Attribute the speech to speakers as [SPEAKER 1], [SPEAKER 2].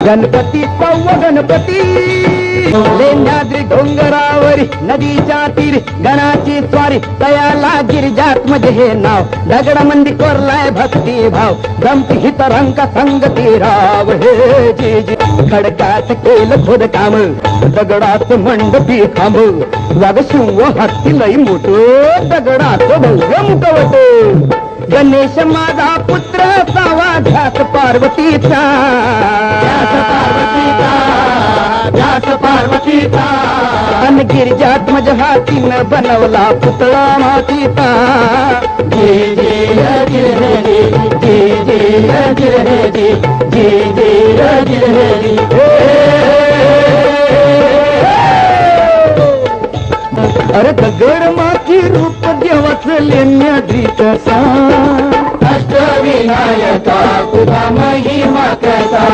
[SPEAKER 1] गणपती सव्वा गणपती लेंड्याद्री डोंगरावरी नदीच्या तीरी गणाची स्वारी तयाला गिरिजात म्हणजे हे नाव दगडामंदी कोरलाय भक्ती भाव गमती हित रंग संगती राव हे जी जी खडकात केलं खोद काम दगडात मंडपी खांब वाग शिव हत्ती लई मोठ दगडात भव्य मुखवट गणेश माझा पुत्र सावा ध्यास पार्वतीचा अन गिरिजात मज हातीनं बनवला पुतळा मातीचा जी जी गिरहरी जी जी गिरहरी जी जी गिरहरी अरे दगड माती रूप देवाचं लेण्याद्रीत अष्टविनायका तुझा महिमा कसा